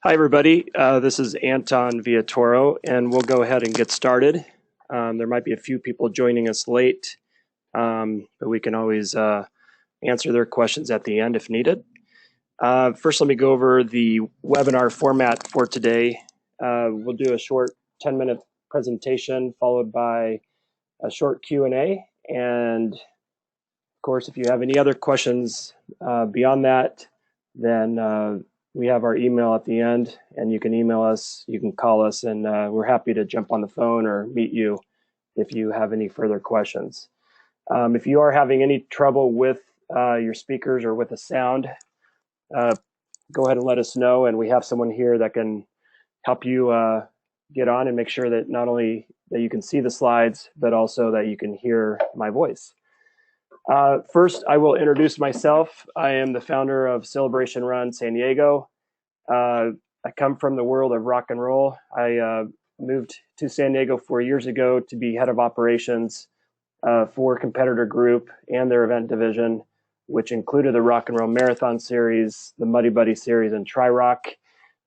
Hi, everybody. This is Anton Villatoro, and we'll go ahead and get started. There might be a few people joining us late, but we can always answer their questions at the end if needed. First, let me go over the webinar format for today. We'll do a short 10-minute presentation followed by a short Q&A. And of course, if you have any other questions beyond that, then we have our email at the end, and you can email us, you can call us, and we're happy to jump on the phone or meet you if you have any further questions. If you are having any trouble with your speakers or with the sound, go ahead and let us know, and we have someone here that can help you get on and make sure that not only that you can see the slides, but also that you can hear my voice. First, I will introduce myself. I am the founder of Celebration Run San Diego. I come from the world of rock and roll. I moved to San Diego 4 years ago to be head of operations for Competitor Group and their event division, which included the Rock and Roll Marathon Series, the Muddy Buddy Series, and Tri-Rock.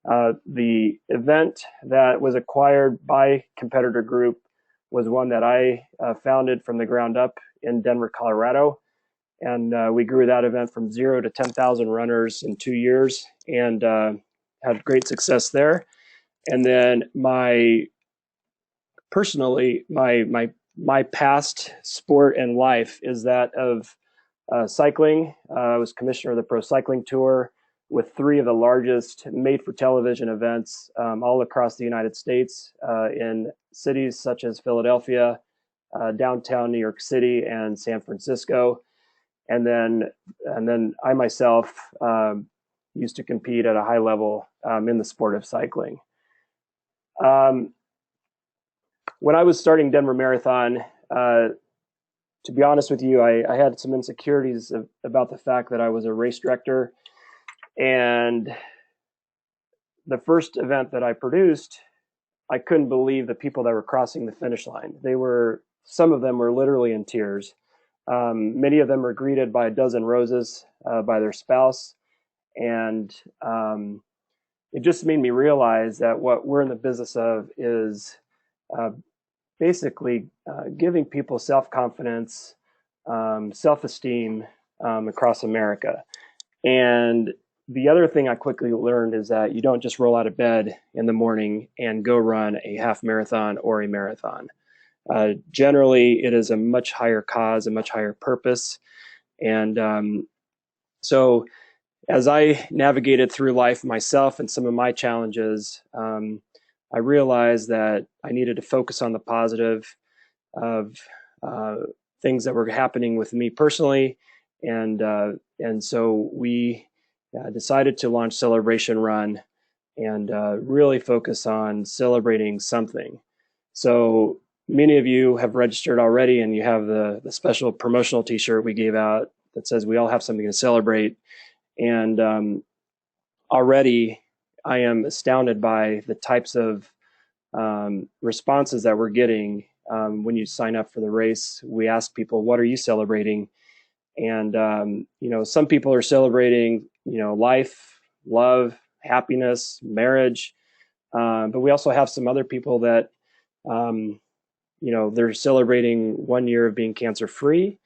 The event that was acquired by Competitor Group was one that I founded from the ground up in Denver, Colorado. And we grew that event from 0 to 10,000 runners in 2 years and had great success there. And then my past sport and life is that of cycling. I was commissioner of the Pro Cycling Tour with 3 of the largest made-for-television events all across the United States in cities such as Philadelphia, downtown New York City, and San Francisco. And then I myself used to compete at a high level in the sport of cycling. When I was starting Denver Marathon, to be honest with you, I had some insecurities about the fact that I was a race director. And the first event that I produced, I couldn't believe the people that were crossing the finish line. Some of them were literally in tears. Many of them were greeted by a dozen roses by their spouse. And it just made me realize that what we're in the business of is basically giving people self-confidence, self-esteem across America. And the other thing I quickly learned is that you don't just roll out of bed in the morning and go run a half marathon or a marathon. Generally, it is a much higher cause, a much higher purpose. And so as I navigated through life myself and some of my challenges, I realized that I needed to focus on the positive of things that were happening with me personally. And so we decided to launch Celebration Run and really focus on celebrating something. So many of you have registered already, and you have the special promotional t-shirt we gave out that says we all have something to celebrate. And already I am astounded by the types of responses that we're getting when you sign up for the race. We ask people, what are you celebrating? And, some people are celebrating, life, love, happiness, marriage. But we also have some other people that, they're celebrating 1 year of being cancer-free.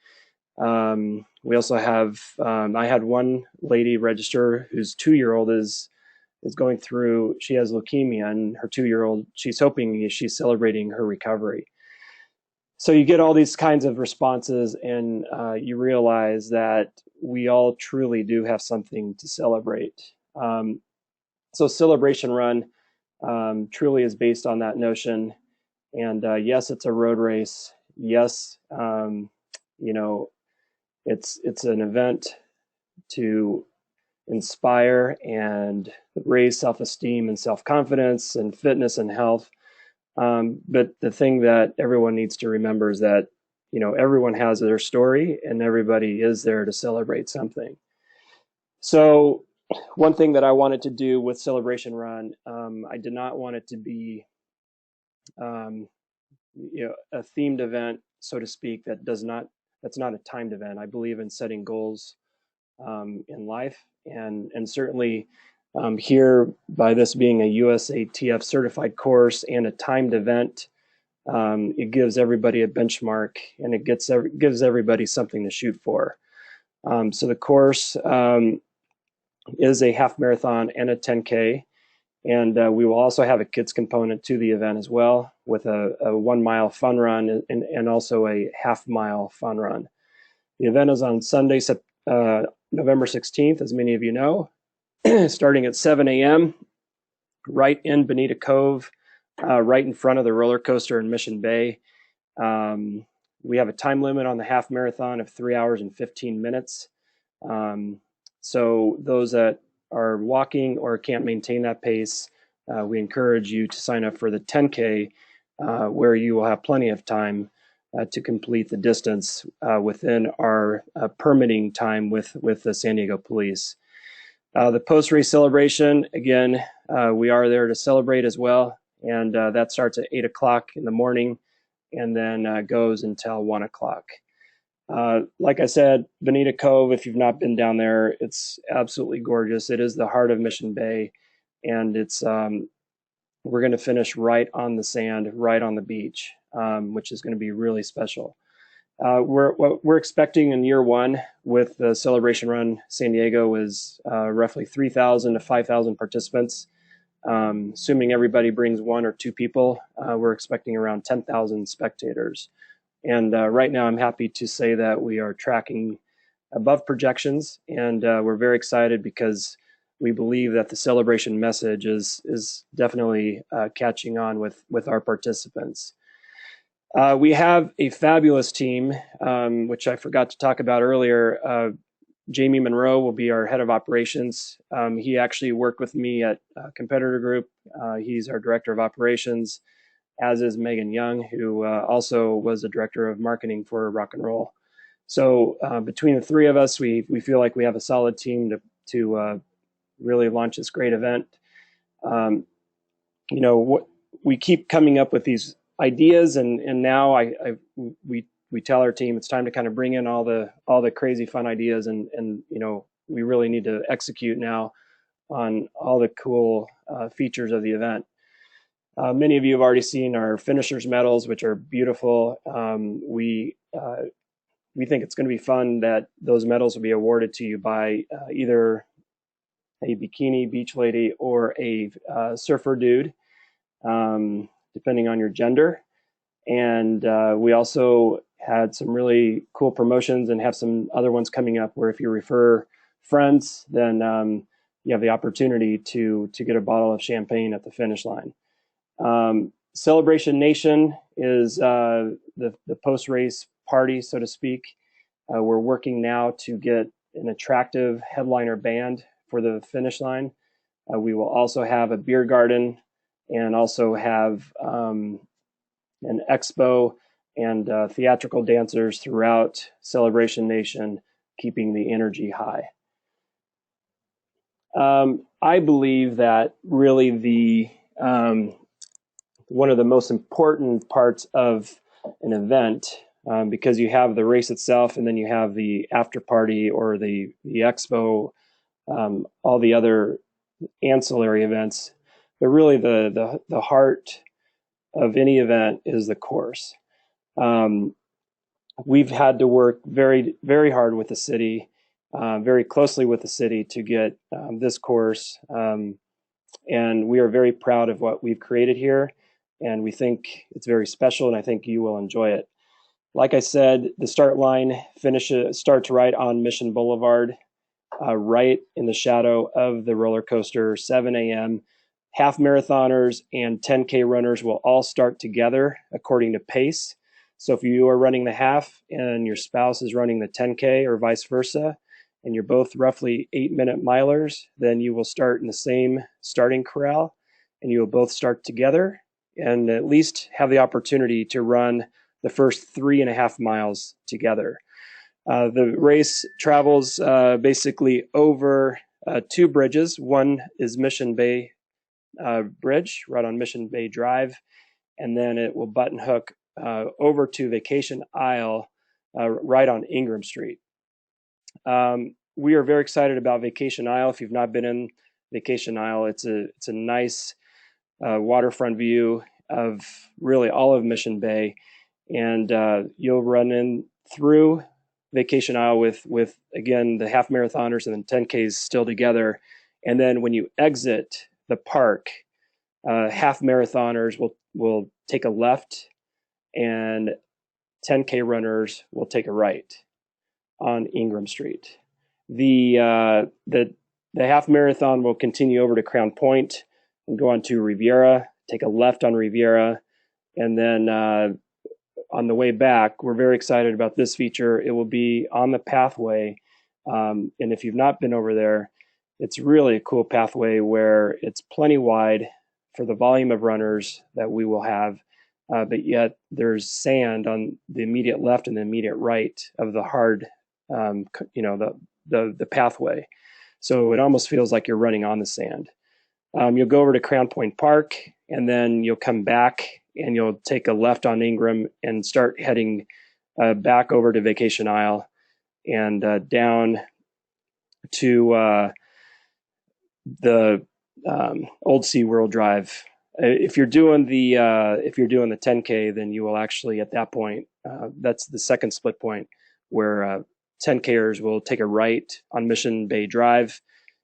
We also have, I had one lady register whose 2-year-old is going through, she has leukemia, and her 2-year-old, she's hoping she's celebrating her recovery. So you get all these kinds of responses, and you realize that we all truly do have something to celebrate. So Celebration Run truly is based on that notion. And yes, it's a road race. Yes, it's an event to inspire and raise self-esteem and self-confidence and fitness and health. But the thing that everyone needs to remember is that, everyone has their story and everybody is there to celebrate something. So one thing that I wanted to do with Celebration Run, I did not want it to be a themed event, so to speak, that's not a timed event. I believe in setting goals in life, and certainly Here, by this being a USATF certified course and a timed event, it gives everybody a benchmark, and it gives everybody something to shoot for. So the course is a half marathon and a 10K, and we will also have a kids component to the event as well, with a 1 mile fun run and also a half mile fun run. The event is on Sunday, November 16th, as many of you know, starting at 7 a.m. right in Bonita Cove, right in front of the roller coaster in Mission Bay. We have a time limit on the half marathon of 3 hours and 15 minutes. So those that are walking or can't maintain that pace, we encourage you to sign up for the 10K, where you will have plenty of time to complete the distance within our permitting time with the San Diego Police. The post-race celebration, again, we are there to celebrate as well, and that starts at 8 o'clock in the morning and then goes until 1 o'clock. Like I said, Bonita Cove, if you've not been down there, it's absolutely gorgeous. It is the heart of Mission Bay, and it's we're going to finish right on the sand, right on the beach, which is going to be really special. What we're expecting in year one with the Celebration Run San Diego is roughly 3,000 to 5,000 participants. Assuming everybody brings 1 or 2 people, we're expecting around 10,000 spectators. And right now, I'm happy to say that we are tracking above projections, and we're very excited because we believe that the celebration message is definitely catching on with our participants. We have a fabulous team, which I forgot to talk about earlier. Jamie Monroe will be our head of operations. He actually worked with me at Competitor Group. He's our director of operations, as is Megan Young, who also was the director of marketing for Rock and Roll. So between the three of us, we feel like we have a solid team to really launch this great event. We keep coming up with these ideas, and now we tell our team it's time to kind of bring in all the crazy fun ideas, and we really need to execute now on all the cool features of the event. Many of you have already seen our finishers medals, which are beautiful. We think it's going to be fun that those medals will be awarded to you by either a bikini beach lady or a surfer dude, depending on your gender. And we also had some really cool promotions and have some other ones coming up where if you refer friends, then you have the opportunity to get a bottle of champagne at the finish line. Celebration Nation is the post-race party, so to speak. We're working now to get an attractive headliner band for the finish line. We will also have a beer garden and also have an expo and theatrical dancers throughout Celebration Nation, keeping the energy high. I believe that really one of the most important parts of an event, because you have the race itself and then you have the after party or the expo, all the other ancillary events, but really the heart of any event is the course. We've had to work very, very hard with the city, very closely with the city to get this course, and we are very proud of what we've created here, and we think it's very special, and I think you will enjoy it. Like I said, the start line starts right on Mission Boulevard, right in the shadow of the roller coaster, 7 a.m. Half marathoners and 10K runners will all start together according to pace. So if you are running the half and your spouse is running the 10K or vice versa, and you're both roughly 8-minute milers, then you will start in the same starting corral, and you will both start together and at least have the opportunity to run the first 3.5 miles together. The race travels basically over 2 bridges. One is Mission Bay Bridge, right on Mission Bay Drive, and then it will button hook over to Vacation Isle, right on Ingram Street. We are very excited about Vacation Isle. If you've not been in Vacation Isle. It's a nice waterfront view of really all of Mission Bay, and you'll run in through Vacation Isle with again the half marathoners and then 10Ks still together, and then when you exit the park, half marathoners will take a left, and 10K runners will take a right on Ingram Street. The half marathon will continue over to Crown Point and go on to Riviera, take a left on Riviera, and then on the way back, we're very excited about this feature. It will be on the pathway, and if you've not been over there, it's really a cool pathway where it's plenty wide for the volume of runners that we will have, but yet there's sand on the immediate left and the immediate right of the hard, the pathway. So it almost feels like you're running on the sand. You'll go over to Crown Point Park, and then you'll come back and you'll take a left on Ingram and start heading back over to Vacation Isle and down to the old SeaWorld Drive. If you're doing the 10K, then you will actually at that point, that's the second split point where 10Kers will take a right on Mission Bay Drive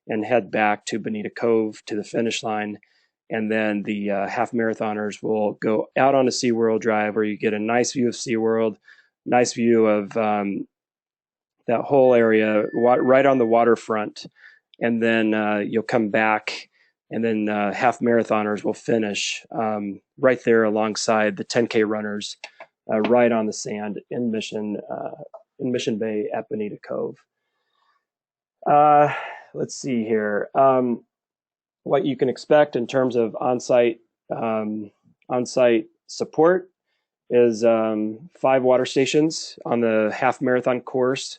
and head back to Bonita Cove to the finish line. And then the half marathoners will go out onto SeaWorld Drive, where you get a nice view of SeaWorld, nice view of that whole area right on the waterfront. And then you'll come back, and then half marathoners will finish right there alongside the 10K runners, right on the sand in Mission Bay at Bonita Cove. Let's see here. What you can expect in terms of on-site support is 5 water stations on the half marathon course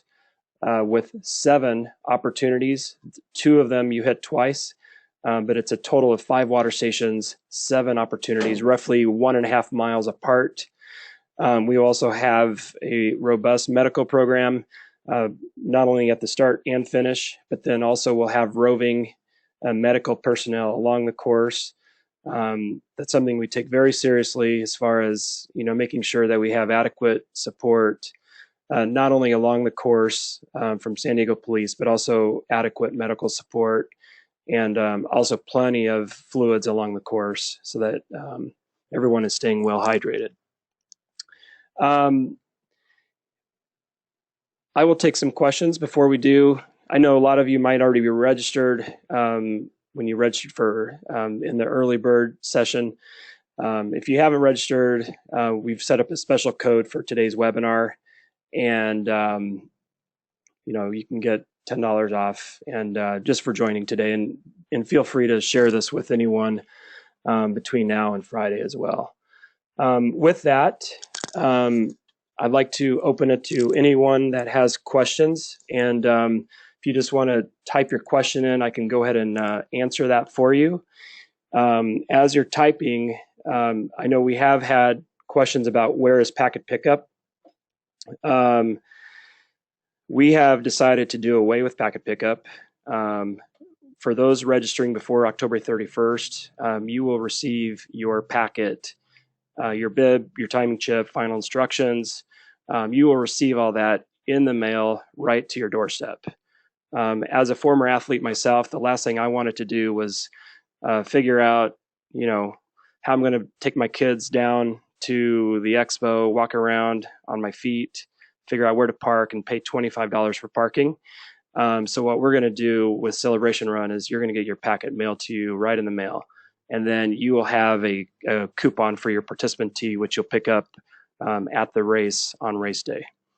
with 7 opportunities. 2 of them you hit twice, but it's a total of 5 water stations, 7 opportunities, roughly 1.5 miles apart. We also have a robust medical program, not only at the start and finish, but then also we'll have roving medical personnel along the course. That's something we take very seriously, as far as making sure that we have adequate support, not only along the course from San Diego Police, but also adequate medical support, and also plenty of fluids along the course so that everyone is staying well hydrated. I will take some questions before we do. I know a lot of you might already be registered when you registered for in the early bird session. If you haven't registered, we've set up a special code for today's webinar, and you can get $10 off, and just for joining today. And feel free to share this with anyone between now and Friday as well. With that, I'd like to open it to anyone that has questions, and if you just want to type your question in, I can go ahead and answer that for you. As you're typing, I know we have had questions about where is packet pickup. We have decided to do away with packet pickup. For those registering before October 31st, you will receive your packet, your bib, your timing chip, final instructions. You will receive all that in the mail right to your doorstep. As a former athlete myself, the last thing I wanted to do was figure out, how I'm going to take my kids down to the expo, walk around on my feet, figure out where to park, and pay $25 for parking. So what we're going to do with Celebration Run is you're going to get your packet mailed to you right in the mail. And then you will have a coupon for your participant tee, which you'll pick up at the race on race day.